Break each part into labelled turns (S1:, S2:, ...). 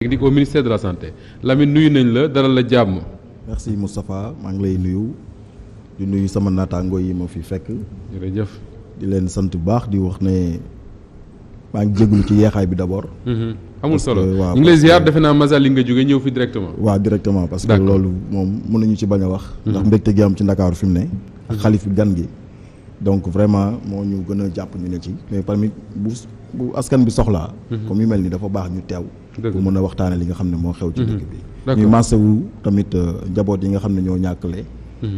S1: technique au ministère de la santé Lamine nuyu nañ la dalal la jàmm.
S2: merci Moustapha maa ngi lay nuyu di nuyu sama naataango yi ma fi fekk.
S1: jërëjëf.
S2: di leen sant bu baax di wax ne maa ngi jégalu ci yeexaay bi d'abord.
S1: amul solo ñu ngi lay ziar defe naa Masal li nga jógee ñëw fi directement.
S2: waaw directement parce que loolu moom mën nañu ci bañ a wax. ndax mbégte gi am ci Ndakaaru fi mu ne. ak xalif bi gan gi. donc vraiment moo ñu gën a jàpp ñu ne ci mais parmi bu askan bi soxlaa. comme yu mel ni dafa baax ñu teew. pour mën a waxtaane li nga xam ne moo xew ci dëkk bi. ñuy masawu tamit njaboot yi nga xam ne ñoo ñàkkale.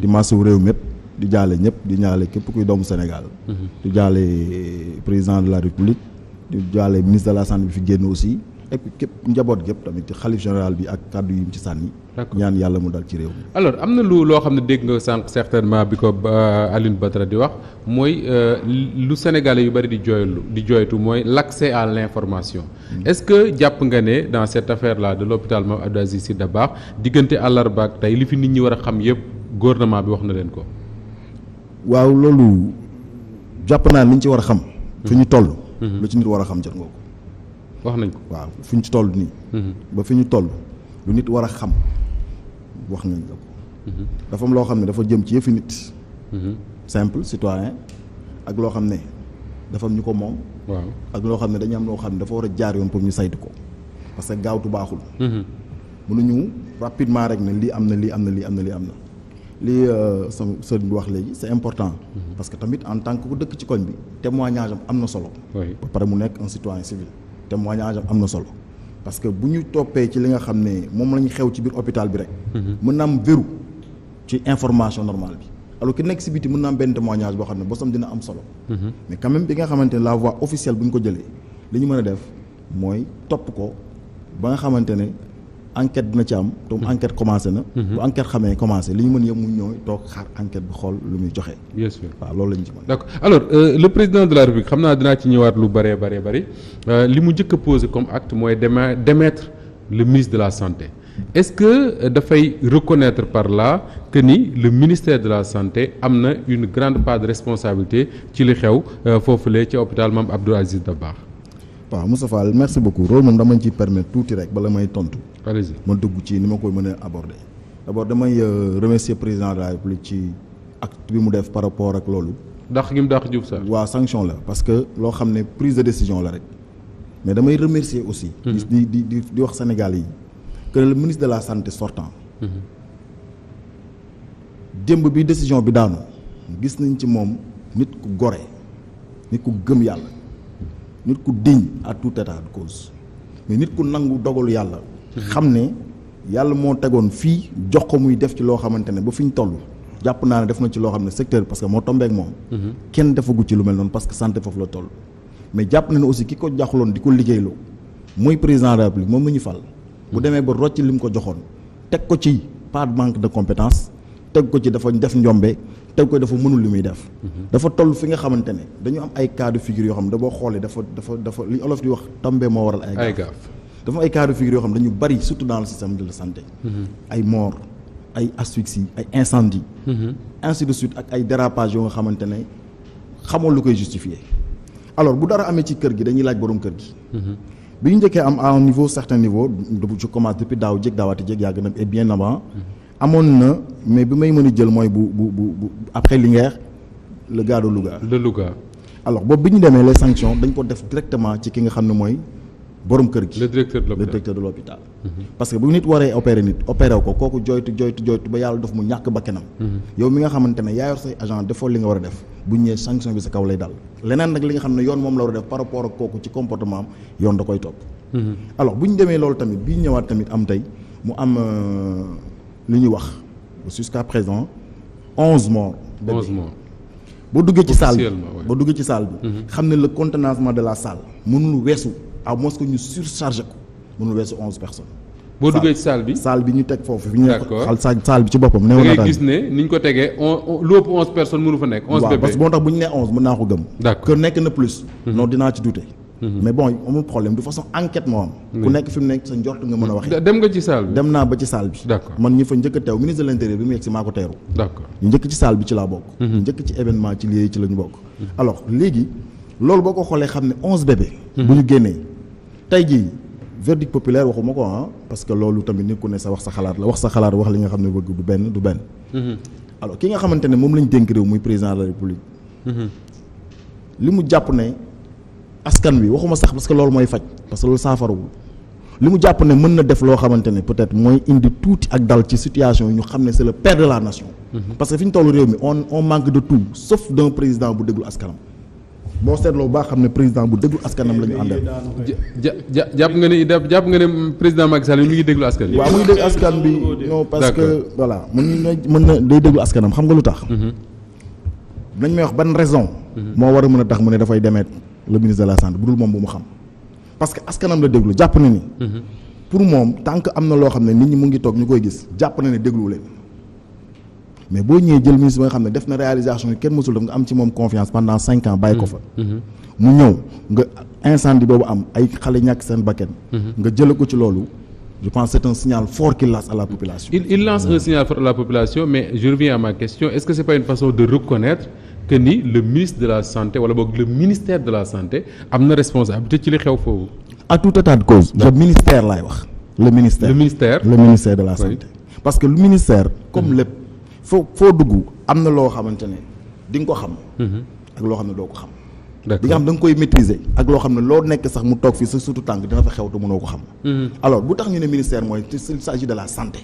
S2: di masawu réew mépp di jaale ñëpp di ñaale képp kuy doomu Sénégal. di jaale président de la République di jaale ministre de la santé bi fi génn aussi et puis képp njaboot gépp tamit xalif général bi ak kàddu yi mu ci sànni. ñaan yàlla mu dal ci réew mi.
S1: alors am na loo xam ne dégg nga sànq certainement bi ko Alioune Badara di wax mooy lu Sénégalais yu bari di jooytu mooy l'accès à l'information. Est-ce que jàpp nga ne dans cette affaire là de l'hôpital Mame Abdou Aziz Sy Dabakh diggante àllarba ak tey li fi nit ñi war a xam yëpp gouvernement bi wax na leen ko.
S2: waaw loolu jàpp naa li ñu ci war a xam. fi ñu toll. lu ci nit war a xam jot nga ko.
S1: wax nañ ko
S2: waaw fi ñu ci toll nii. ba fi ñu toll lu nit war a xam wax nañ la ko. dafa am loo xam ne dafa jëm ci yëfi nit. simple citoyen ak loo xam ne dafa am ñu ko moom.
S1: waaw
S2: ak loo xam ne dañu am loo xam ne dafa war a jaar yoon pour ñu saytu ko parce que gaawtu baaxul. mënuñu rapidement rek ne lii am na lii am na lii am na lii am na lii sama sëriñ bi wax léegi c'est important. parce que tamit en tant que ku dëkk ci koñ bi témoignage am na solo. ba pare mu nekk un citoyen civil témoignage am na solo parce que bu ñu toppee ci li nga xam ne moom la ñu xew ci biir hôpital bi rek. mën na am verrou ci information normale bi. alors ki nekk si biti mën na am benn témoignage boo xam ne bosam dina am solo. mais quand même bi nga xamante ne la voie officielle bu ñu ko jëlee li ñu mën a def mooy topp ko ba nga xamante ne enquête dina ci am. te enquête commencé na. bu enquête xamee commencé li ñu mën yëpp mu ñëw toog xaar enquête bi xool lu muy joxe.
S1: bien sûr
S2: waaw loolu la ñu ci mën.
S1: d'accord alors le président de la République xam naa dinaa ci ñëwaat lu bëree bëri li mu njëkk a posé comme acte mooy démettre le ministre de la santé. Est-ce que dafay reconnaître par là que ni le ministère de la santé am na une grande part de responsabilité ci li xew foofulee ci hôpital Mame Abdou Aziz Dabakh.
S2: waaw Moustapha merci beaucoup loolu moom dama ciy permettre tuuti rek bala may tontu.
S1: allez-y
S2: ma dugg ci ni ma koy mën a aborder. d'abord damay remercier président de la République ci acte bi mu def par rapport ak loolu.
S1: dàq gi mu dàq Diouf Sarr.
S2: waaw sanction la parce que loo xam ne prise de décision la rek mais damay remercier aussi. di wax Sénégal yi. que le ministre de la santé sortant. démb bi décision bi daanu gis nañ ci moom nit ku gore nit ku gëm yàlla nit ku digne à tout état de cause mais nit ku nangu dogalu yàlla. xam ne yàlla moo tegoon fii jox ko muy def ci loo xamante ne ba fi ñu toll jàpp naa ne def na ci loo xam ne secteur parce que moo tombé ak moom. kenn defagu ci lu mel noonu parce que santé foofu la toll. mais jàpp na ne aussi ki ko jaxloon di ko liggéeyloo mooy président de la République moom la ñu fal. bu demee ba rocc li mu ko joxoon teg ko ci pas de manque de compétence teg ko ci dafa def njombe teg ko dafa mënul li muy def. dafa toll fi nga xamante ne dañu am ay cas de figure yoo xam ne da boo xoolee dafa li olof di wax tombé moo waral ay gaaf. dafa am ay cas de figure yoo xam ne dañu bari surtout dans le système de la santé. ay mort ay asphyxie ay incendie. ainsi de suite ak ay dérapage yoo nga xamante ne xamoon lu koy justifier alors bu dara amee ci kër gi dañuy laaj borom kër gi. bi ñu njëkkee am à un niveau certain niveau je commence depuis daaw jéeg daawaati jéeg yàgg na et bien avant amoon na mais bi may mën a jël mooy bu après Linguère le gars de Louga.
S1: de Louga.
S2: alors boobu bi ñu demee les sanctions dañ ko def directement ci ki nga xam ne mooy borom kër gi.
S1: le directeur de
S2: l'hôpital parce que bu nit waree opérer nit opérer ko kooku jooytu ba yàlla def mu ñàkk bakkanam. yow mi nga xamante ne yaa yor say agent defoo li nga war a def bu ñëwee sanction bi sa kaw lay dal leneen nag li nga xam ne yoon moom la war a def par rapport ak kooku ci comportement am yoon da koy topp. alors bu ñu demee loolu tamit bii ñëwaat tamit am tey mu am li ñuy wax jusqu'à présent 11 morts.
S1: 11 morts.
S2: boo duggee ci salle bi xam ne le contenacement de la salle mënul weesu à moins que ñu surchargé ko mënul weesu 11 personnes.
S1: boo duggee ci salle bi
S2: ñu teg foofu. d'accord salle bi ci boppam.
S1: da ngay gis ne ni ñu ko tegee lu ëpp 11 personnes mënu fa nekk. 11 bébés
S2: parce que boo tax bu ñu nee 11 mën naa ko gëm.
S1: d'accord
S2: que nekk na plus. non dinaa ci douter. mais bon amul problème de façon enquête moo am. ku nekk fi mu nekk sa njort nga mën a waxee.
S1: dem nga ci salle bi.
S2: dem naa ba ci salle bi.
S1: d'accord
S2: man ñi fa njëkk a teew ministre de l'intérieur bi mu yegg si maa ko teeru.
S1: d'accord
S2: ñu njëkk ci salle bi ci laa bokk. njëkk ci événement ci lieu ci la ñu bokk. alors léegi loolu boo ko xoolee xam ne 11 bébés. bu ñu génnee tey jii verdict populaire waxuma ko parce que loolu tamit nit ku ne sa wax sa xalaat la wax sa xalaat wax li nga xam ne bëgg du benn. alors ki nga xamante ne moom lañ dénk réew muy président de la république. li mu jàpp ne askan wi waxuma sax parce que loolu mooy faj parce que loolu saafarawul li mu jàpp ne mën na def loo xamante ne peut-être mooy indi tuuti ak dal ci situation yi ñu xam ne c'est le père de la nation. parce que fi ñu toll réew mi on manque de tout sauf d'un président bu déglu askanam. boo seetloo baa xam ne président bu déglu askanam la ñu àndal.
S1: jàpp nga ne président Macky Sall mi ngi déglu askan bi.
S2: waaw mu ngi déglu askan bi non parce que voilà mën na day déglu askanam xam nga lu tax. nañ may wax ban raison. moo war a mën a tax mu ne dafay demeet le ministre de la santé bu dul moom bu mu xam. parce que askanam la déglu jàpp na ni. pour moom tant que am na loo xam ne nit ñi mu ngi toog ñu koy gis jàpp na ne déglu leen. mais boo ñëwee jël ministre ba nga xam ne def na réalisation yi kenn mësul def nga am ci moom confiance pendant 5 ans bàyyi ko fa. mu ñëw nga incendie boobu am ay xale ñàkk seen bakkan. nga jële ko ci loolu je pense c'est un signal fort qu'il lance à la population.
S1: il lance un signal fort à la population mais je reviens à ma question est-ce que c'est pas une façon de reconnaître que ni le ministre de la santé wala boog le ministère de la santé am na responsabilité ci li xew foofu.
S2: à tout état de cause. le ministère laay wax. le ministère de la santé. parce que le ministère comme lépp. foo dugg am na loo xamante ne di nga ko xam. ak loo xam ne doo ko xam. di nga xam da nga koy maîtriser ak loo xam ne loo nekk sax mu toog fii sa surtout tànk dina fa xew te mënoo ko xam. alors bu tax ñu ne ministère mooy il s'agit de la santé.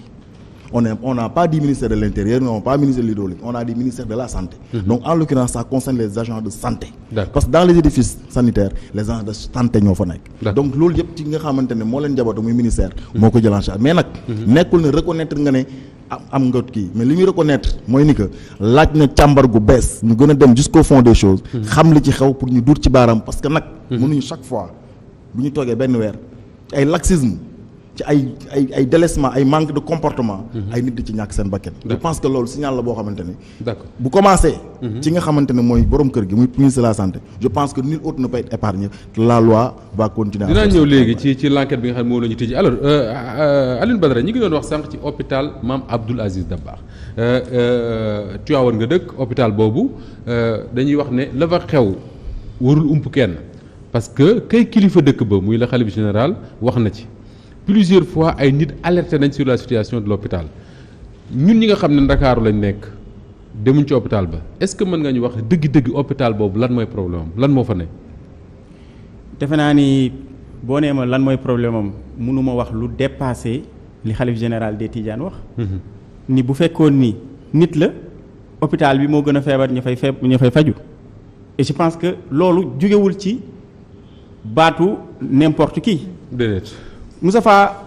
S2: on n'a pas dit ministère de l'intérieur on n'a pas ministère de l'hydraulique on a dit ministère de la santé. donc en l'occurrence ça concerne les agents de santé. parce que dans les édifices sanitaires les agents de santé ñoo fa nekk. donc loolu yëpp ci nga xamante ne moo leen njabootu muy ministère. moo ko jël en charge mais nag. nekkul ne reconnaître nga ne am nga kii mais li muy reconnaître mooy ni que laaj na càmbar gu bees ñu gën a dem jusqu'au fond des choses. xam li ci xew pour ñu dur ci baaraam parce que nag. mënuñu chaque fois bu ñu toogee benn weer ay laxisme. ci ay délaissement ay manque de comportement. ay nit di ci ñàkk seen bakkan. je pense que loolu signal la boo xamante ne. d'accord bu commencé. ci nga xamante ne mooy borom kër gi muy ministre de la santé. je pense que nul autre ne peut être épargné la loi va continuer.
S1: dinaa ñëw léegi ci l'enquête bi nga xam ne moom la ñu tijji alors Alioune Badara ñi ngi doon wax sànq ci hôpital Mame Abdoul Aziz Dabakh Tivaouane nga dëkk hôpital boobu dañuy wax ne la fa xew warul ump kenn parce que kay kilifa dëkk ba muy la khalife général wax na ci. plusieurs fois ay nit alerté nañ sur la situation de l'hôpital ñun ñi nga xam ne Ndakaaru lañ nekk demuñ ci hôpital ba est-ce que mën nga ñu wax dëgg-dëgg hôpital boobu lan mooy problème am lan moo fa ne.
S3: defe naa ni boo nee ma lan mooy problème am mënuma wax lu dépassé li xalif général des Tidianes wax. ni bu fekkoon ni nit la hôpital bi moo gën a feebar ñu fay faju et je pense que loolu jógewul ci baatu n'importe qui.
S1: déedéet.
S3: Moustapha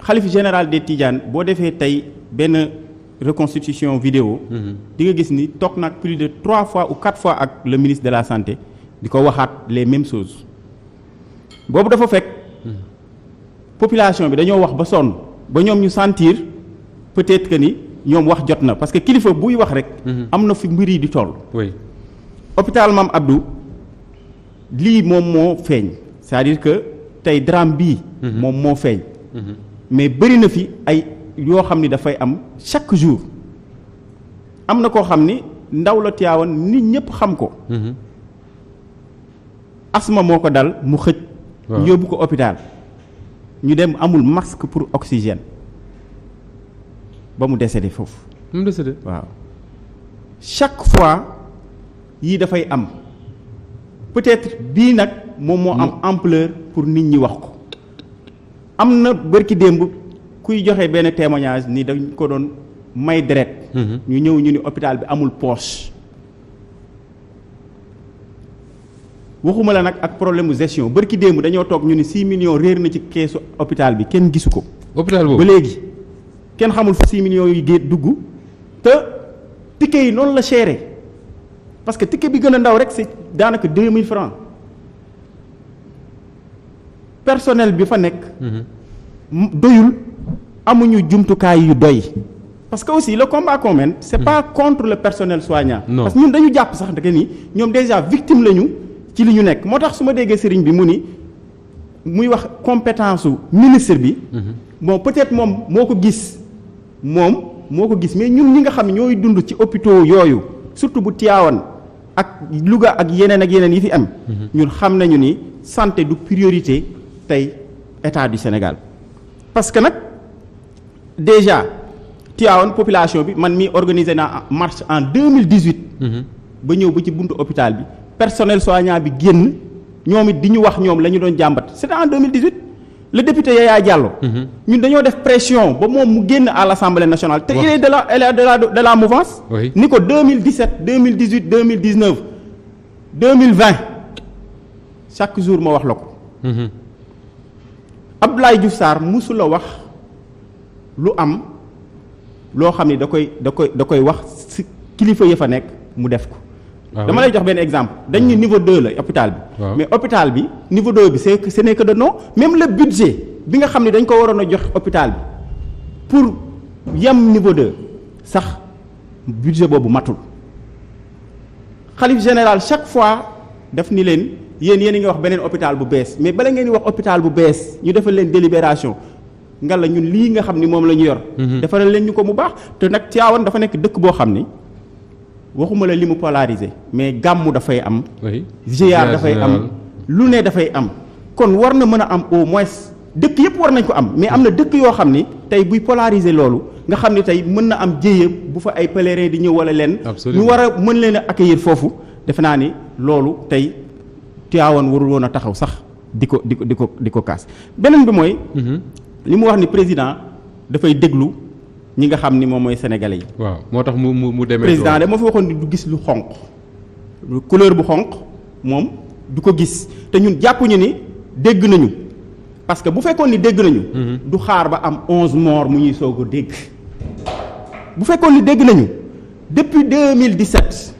S3: xalif général des Tidianes boo defee tey benn reconstitution vidéo di nga gis ni toog nag plus de 3 fois ou 4 fois ak le ministre de la santé di ko waxaat les mêmes choses boobu dafa fekk population bi dañoo wax ba sonn ba ñoom ñu sentir peut-être que ni ñoom wax jot na parce que kilifa buy wax rek am na fi mbir yi di toll.
S1: oui
S3: hôpital Mame Abdou lii moom moo feeñ c'est-à-dire que tey drame bii moom moo feeñ mais bëri na fi ay yoo xam ni dafay am chaque jour am na koo xam ni ndaw la Tivaouane nit ñëpp xam ko asma moo ko dal mu xëj ñu yóbbu ko hôpital ñu dem amul masque pour oxygène ba mu décédé foofu
S1: mu décédé
S3: waaw chaque fois yii dafay am peut-être bii nag moom moo am ampleur pour nit ñi wax ko am na bërki démb kuy joxe benn témoignage ni dañ ko doon may deret ñu ñëw ñu ni hôpital bi amul poche waxuma la nag ak problème mu gestion bërki démb dañoo toog ñu ni 6 millions réer na ci keesu hôpital bi kenn gisu ko
S1: hôpital boobu
S3: ba léegi kenn xamul fu 6 millions yu géet dugg te ticket yi noonu la chéré parce que ticket bi gën a ndaw rek c'est daanaka 2000 francs personnel bi fa nekk doyul amuñu jumtukaay yu doy parce que aussi le combat qu'on mène c'est pas contre le personnel soignant parce que ñun dañu jàpp sax da ni ñoom déjà victime lañu ci li ñu nekk moo tax su ma déggee sëriñ bi mu ni muy wax compétence su ministre bi bon peut-être moom moo ko gis mais ñun ñi nga xam ñooy dund ci hôpitaux yooyu surtout bu Tivaouane ak Louga ak yeneen yi fi am ñun xam nañu ni santé du priorité tey état du Sénégal parce que nag déjà Tivaouane population bi man mi organisé naa marche en 2018. ba ñëw ba ci buntu hôpital bi personnel soignant bi génn ñoom it di ñu wax ñoom la ñu doon jàmbat c'était en 2018 le député Yaya Diallo. ñun dañoo def pression ba moom mu génn à l'Assemblée nationale. te il est de la mouvance.
S1: Oui.
S3: ni ko 2017 2018 2019 2020 chaque jour ma wax la ko. Abdoulaye Diouf Sarr musula wax lu am loo xam ni da koy wax ci kilifa ya fa nekk mu def ko. dama lay jox benn exemple dañ ni niveau 2 la hôpital bi. mais hôpital bi niveau 2 bi ce n'est que de nom même le budget bi nga xam ne dañ ko waroon a jox hôpital bi pour yem niveau 2 sax budget boobu matul. xalif général chaque fois daf ni leen yéen a ngi wax beneen hôpital bu bees mais bala ngeen di wax hôpital bu bees ñu defal leen délibération nga la ñun lii nga xam ni moom la ñu yor. defaral leen ñu ko mu baax te nag Tivaouane dafa nekk dëkk boo xam ni. waxuma la li mu polarisé mais gàmmu dafay am. GIAR dafay am lu ne dafay am. kon war na mën a am au moins dëkk yëpp war nañ ko am mais am na dëkk yoo xam ni tey buy polariser loolu nga xam ni tey mën na am jéye bu fa ay pèlerins di ñëw wala leen. ñu war a mën leen a accueillir foofu defe naa ni loolu tey Tivaouane warul woon a taxaw sax di ko kaas beneen bi mooy. li mu wax ni président dafay déglu. ñi nga xam ni moom mooy sénégalais yi. waaw
S1: moo tax mu demee.
S3: président de moo fi waxoon ni du gis lu xonq couleur bu xonq moom du ko gis te ñun jàppuñu ni dégg nañu parce que bu fekkoon ni dégg nañu. du xaar ba am 11 morts mu ñuy soog a dégg. bu fekkoon ni dégg nañu depuis 2017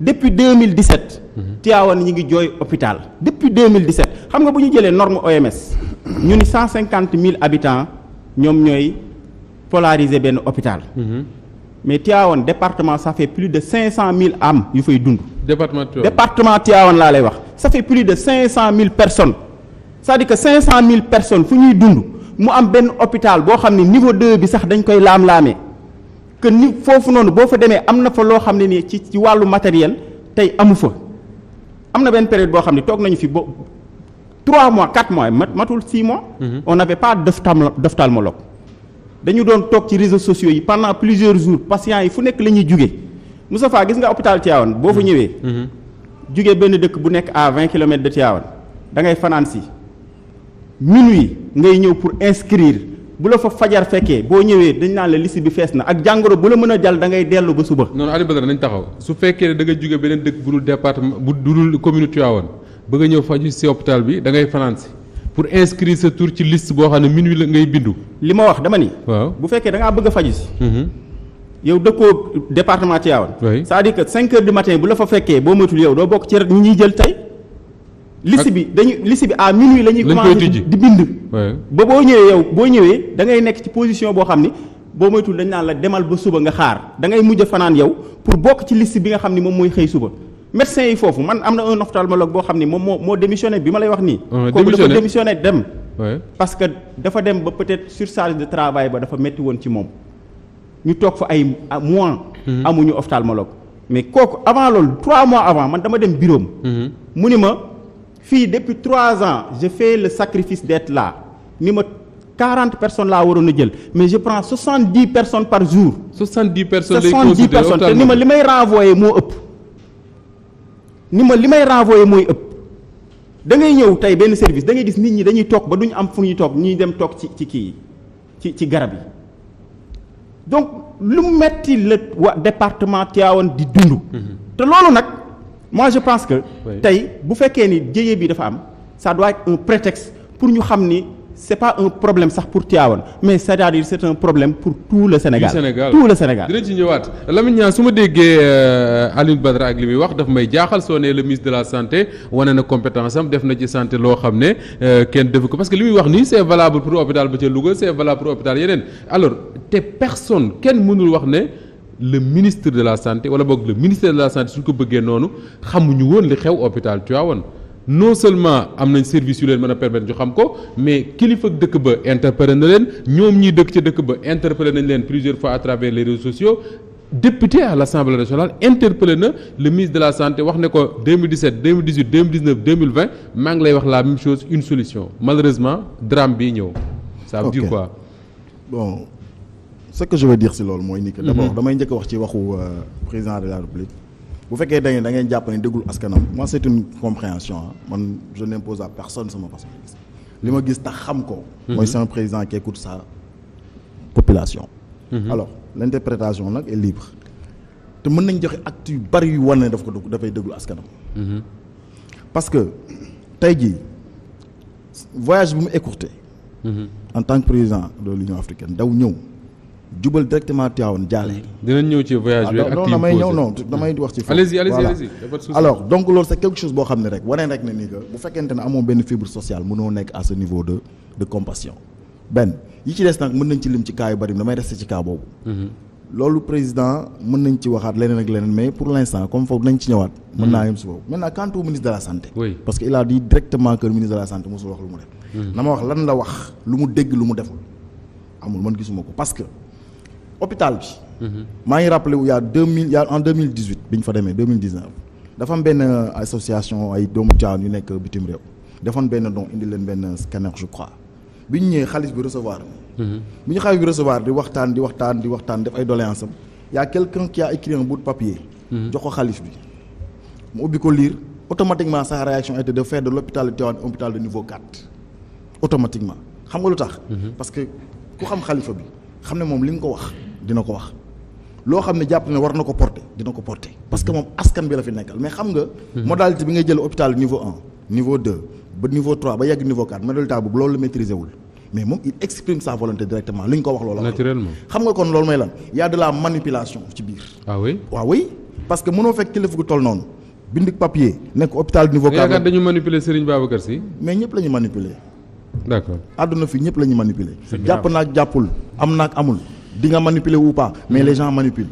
S3: depuis 2017. Tivaouane ñi ngi jooy hôpital depuis 2017 xam nga bu ñu jëlee norme OMS ñu ni 150 000 habitants ñoom ñooy. polariser benn hôpital. mais Tivaouane département ça fait plus de 500 000 âmes yu fay dund. département Tivaouane laa lay wax ça fait plus de 500 000 personnes c'est-à-dire que 500 000 personnes fu ñuy dund mu am benn hôpital boo xam ne niveau 2 bi sax dañ koy laam-laamee que ni foofu noonu boo fa demee am na fa loo xam ne nii ci wàllu matériel tey amu fa. am na benn période boo xam ne toog nañu fi ba 3 mois 4 mois matul 6 mois. on n'avait pas d'ophtalmologue. dañu doon toog ci réseaux sociaux yi pendant plusieurs jours patients yi fu nekk la ñuy jugee Moustapha gis nga hôpital Tivaouane boo fa ñëwee. jugee benn dëkk bu nekk à 20 kilomètres de Tivaouane da ngay fanaan si minuit ngay ñëw pour inscrire bu la fa fajar fekkee boo ñëwee dañ naan la liste bi fees na ak jàngoro bu la mën a jàll da ngay dellu ba suba.
S1: noonu Aliou Badara nañ taxaw su fekkee ne da nga jugee beneen dëkk bu dul département bu dul commune Tivaouane bëgg a ñëw faju si hôpital bi da ngay fanaan si. pour inscrire sa tour ci liste boo xam ne minuit la ngay bindu. li ma wax dama ni. waaw bu fekkee da ngaa bëgg a faju si. yow dëkkoo département Tivaouane. oui c'est-à-dire que 5 heures du matin bu la fa fekkee boo moytul yow doo bokk ci ñi ñuy jël tey. liste bi à minuit la ñuy commencé di bind. ba boo ñëwee da ngay nekk ci position boo xam ni boo moytul dañ naan la demal ba suba nga xaar da ngay mujj fanaan yow pour bokk ci liste bi nga xam ni moom mooy xëy suba. médecin yi foofu man am na un ophtalmologue boo xam ni moom moo démissionné bi ma lay wax nii. kooku dafa démissionné dem. parce que dafa dem ba peut-être surcharge de travail ba dafa metti woon ci moom. ñu toog fa ay mois. amuñu ophtalmologue. mais kooku avant loolu 3 mois avant man dama dem bureau am. mu ni ma fii depuis 3 ans je fais le sacrifice d'être là ni ma 40 personnes laa waroon a jël mais je prends 70 personnes par jour. 70 personnes
S3: lay consulter te ni ma li may renvoyer moo ëpp. li may renvoyer mooy ëpp da ngay ñëw tey benn service da ngay gis nit ñi dañuy toog ba duñu am fu ñuy toog ñuy dem toog ci kii ci garab yi donc lu metti la département Tivaouane di dund. te loolu nag moi je pense que. tey bu fekkee ni jéye bi dafa am ça doit être un prétexte pour ñu xam ni c'est pas un problème sax pour Tivaouane mais c'est-à-dire c'est un problème pour tout le Sénégal. tout le Sénégal.
S1: dinañ ci ñëwaat Lamine Niang su ma déggee Aliou Badara ak li muy wax daf may jaaxal soo nee le ministre de la santé wane na compétence am def na ci santé loo xam ne kenn defu ko parce que li muy wax nii c'est valable pour hôpital ba ca Louga c'est valable pour hôpital yeneen alors te personne kenn mënul wax ne le ministre de la santé wala boog le ministère de la santé suñ ko bëggee noonu xamuñu woon li xew hôpital Tivaouane. non seulement am nañ service yu leen mën a permettre ñu xam ko mais kilifa dëkk ba interpellé na leen ñoom ñii dëkk ca dëkk ba interpellé nañ leen plusieurs fois à travers les réseaux sociaux député à l'Assemblée nationale interpellé na le ministre de la santé wax ne ko 2017 2018 2019 2020 maa ngi lay wax la même chose une solution malheureusement drame bii ñëw. ça veut dire quoi.
S2: bon ce que je veux dire si loolu mooy ni que d'abord damay njëkk a wax ci waxu président de la République bu fekkee da ngeen jàpp ne déggul askanam moi c'est une compréhension man je n'impose à personne sama façon li ma gis tax xam ko. mooy c'est un président qui écoute sa population. alors l'interprétation nag est libre te mën nañ joxe actes yu bari yu wane ne dafay déglu askanam. parce que tey jii voyage bi mu écourté. en tant que président de l'Union africaine daw ñëw jubal directement Tivaouane jaale.
S1: dinañ ñëw ci voyage bi.
S2: non damay ñëw non damay wax ci.
S1: allez-y
S2: alors donc loolu c'est quelque chose boo xam ne rek wane rek ne ni que bu fekkente ne amoo benn fibre sociale mënoo nekk à ce niveau de compassion benn yi ci des nag mën nañ ci lim ci cas yu bari damay rester ci cas boobu. loolu président mën nañ ci waxaat leneen ak leneen mais pour l'instant comme foofu nañ ci ñëwaat. mën naa yem si boobu maintenant quant au ministre de la santé.
S1: oui
S2: parce que il a dit directement que le ministre de la santé mosul wax lu mu def. na ma wax lan la wax lu mu dégg lu mu deful amul man gisuma ko parce que hôpital bi. maa ngi rappelé wu y a en 2018 bi ñu fa demee 2019 dafa am benn association ay doomu Tivaouane yu nekk bitim réew defoon benn don indi leen benn scanner je crois bi ñu ñëwee xaalis bi recevoir. bi ñu xaalis bi recevoir di waxtaan def ay doléances am y a quelqu'un qui a écrit un bout de papier. jox ko xaalis bi mu ubbi ko lire automatiquement sa réaction était de faire de l'hôpital de Tivaouane un hôpital de niveau 4 automatiquement xam nga lu tax. parce que ku xam xalifa bi xam ne moom li nga ko wax dina ko wax loo xam ne jàpp ne war na ko porter dina ko porter parce que moom askan bi la fi nekkal mais xam nga. modalité bi ngay jël hôpital niveau 1 niveau 2 ba niveau 3 ba yegg niveau 4 modalité boobu loolu la maîtriser wul mais moom il exprime sa volonté directement li ñu ko wax loolu.
S1: naturellement
S2: xam nga kon loolu mooy lan y a de la manipulation ci biir.
S1: ah oui
S2: waaw oui parce que mënoo fekk kilifa gu toll noonu bind papier nekk hôpital niveau 4.
S1: yaakaar dañu manipuler Serigne Babacar Sy.
S2: mais ñëpp la ñu manipuler.
S1: d'accord
S2: àdduna fi ñëpp la ñu manipuler. jàpp naag jàppul am naag amul. di nga manipuler ou pas mais les gens manipulent.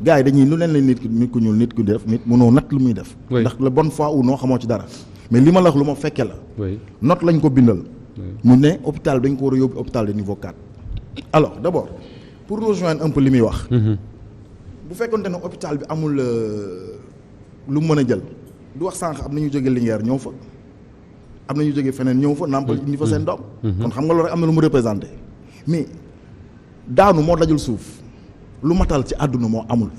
S2: gars yi dañuy lu leen la nit ku ñuul nit ku def nit mënoo natt lu muy def. ndax la bonne foi ou non xamoo ci dara mais li ma la wax lu ma fekkee la. note lañ ko bindal. mu ne hôpital dañ ko war a yóbbu hôpital de niveau 4. alors d'abord pour rejoindre un peu li muy wax. bu fekkonte ne hôpital bi amul lu mu mën a jël du wax sànq am na ñu jóge Linguère ñëw fa am na ñu jóge feneen ñëw fa nàmpal indi fa seen doom. kon xam nga loolu rek am na lu mu représenté mais. daanu moo dajul suuf lu matal ci àdduna moo amul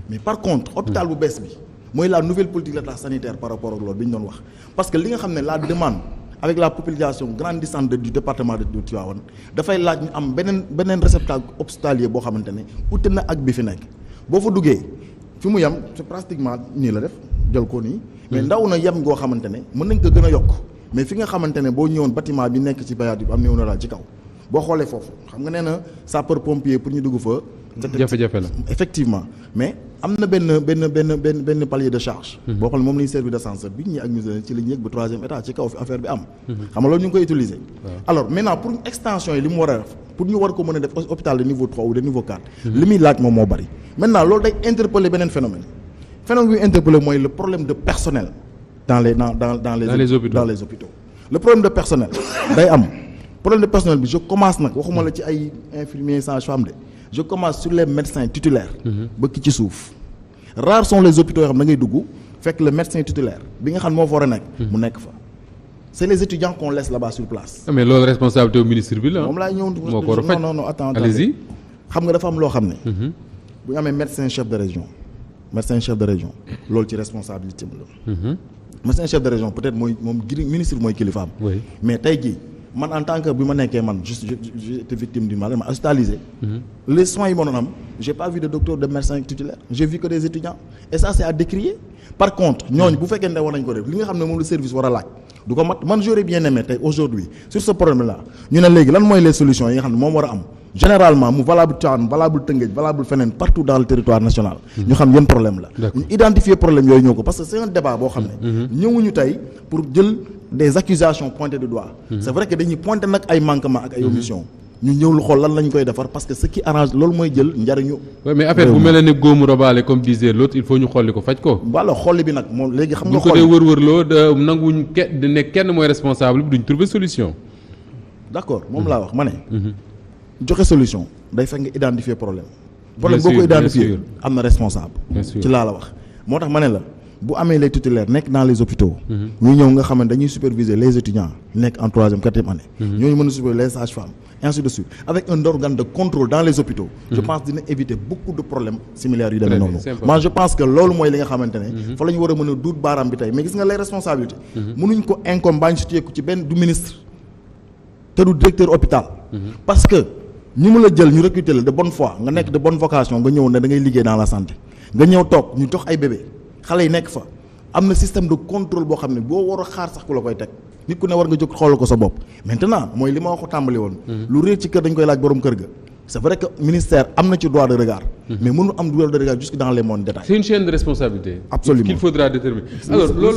S2: mais par contre hôpital bu bees bi mooy la nouvelle politique d'état sanitaire par rapport ak loolu bi ñu doon wax parce que li nga xam ne la demande avec la population grandissante du département de Tivaouane dafay laaj ñu am beneen réceptacle hospitalier boo xamante ne ute na ak bi fi nekk boo fa duggee fi mu yem c'est pratiquement nii la def jël ko nii mais ndaw na yem goo xamante ne mën nañ ko gën a yokk mais fi nga xamante ne boo ñëwoon bâtiment bi nekk ci bayaat bi am néew na daal ci kaw boo xoolee foofu xam nga nee na sapeur pompier pour ñu dugg fa.
S1: jafe-jafe la
S2: effectivement mais am na benn palier de charge. boo xoolee moom la ñuy servir d'ascenseur bi ñii ak musée ci la ñu yëg ba 3e étage ci kaw fi affaire bi am. xam nga loolu ñu ngi koy utiliser. alors maintenant pour extension yi li mu war a def pour ñu war ko mën a def hôpital de niveau 3 ou de niveau 4. li muy laaj moom moo bari. maintenant loolu day interpeller beneen phénomène bi muy interpeller mooy le problème de personnel dans les hôpitaux le problème de personnel day am. problème de personnel bi je commence nag waxuma la ci ay infirmiers sages-femmes de je commence sur les médecins titulaires. ba ki ci suuf. rares sont les hôpitaux yoo xam da ngay dugg fekk le médecin titulaire bi nga xam moo fa war a nekk. mu nekk fa c'est les étudiants qu'on laisse là-bas sur place.
S1: mais loolu responsabilité au ministre bi la.
S2: moom laay ñëw
S1: moo ko war a faj
S2: non attends
S1: allez-y.
S2: xam nga dafa am loo xam ne. bu ñu amee médecin chef de région loolu ci responsabilité la. médecin chef de région peut-être mooy moom ministre mooy kilifaam. mais tey jii. man en tant que bi ma nekkee man j'étais victime d'une maladie ma hospitalisé. Les soins yi ma doon am j'ai pas vu de docteur de médecin titulaire j'ai vu que des étudiants et ça c'est à décrier par contre ñooñu bu fekkee ne war nañ ko def li nga xam ne moom le service war a laaj du ko mat man j'aurais bien aimé tey aujourd'hui sur ce problème là ñu ne léegi lan mooy les solutions yi nga xam ne moom war a am généralement mu valable Tivaouane valable Tëngéej valable feneen partout dans le territoire national. ñu xam yan problème la. ñu identifier problème yooyu ñëw ko parce que c'est un débat boo xam ne. ñëwuñu tey pour jël des accusations pointées du doigt. c'est vrai que dañuy pointer nag ay manquements ak ay omissions. ñu ñëw lu xool lan lañ koy defar parce que ce qui arrange loolu mooy jël njariñu.
S1: oui mais affaire bu mel ne góomu robaale comme disait l'autre il faut ñu xolli ko faj ko.
S2: wala xolli bi nag moom léegi xam nga.
S1: xolli bu ko dee wër-wërloo nanguwuñ di ne kenn mooy responsable bi duñ trouver solution.
S2: d'accord moom laa wax ma ne. joxe solution day fekk nga identifier problème problème boo ko identifier am na responsable.
S1: Bien sûr.
S2: ci laa la wax moo tax ma ne la bu amee les titulaires nekk dans les hôpitaux. ñu ñëw nga xam ne dañuy superviser les étudiants nekk en 3e 4e année. ñooñu mën a superviser les sages-femmes ainsi de suite avec un organe de contrôle dans les hôpitaux. je pense dina éviter beaucoup de problèmes similaires yu demee noonu. moi je pense que loolu mooy li nga xamante ne. fa la ñu war a mën a duut baaraam bi tey mais gis nga les responsabilités. mënuñ ko incombe baa ñu situé ko ci benn du ministre te du directeur hôpital. parce que ñi mu la jël ñu recruter la de bonne foi nga nekk de bonne vocation nga ñëw ne da ngay liggéey dans la santé nga ñëw toog ñu jox ay bébé xale yi nekk fa am na système de contrôle boo xam ne boo war a xaar sax ku la koy teg nit ku ne war nga jóg xoolal ko sa bopp maintenant mooy li ma waxu tàmbali woon. lu réer ci kër dañ koy laaj borom kër ga. c'est vrai que ministère am na ci droit de regard. mais mënu am droit de regard jusque dans les mondes détails.
S1: C'est une chaîne de responsabilité.
S2: Absolument.
S1: Qu'il faudra déterminer. Alors loolu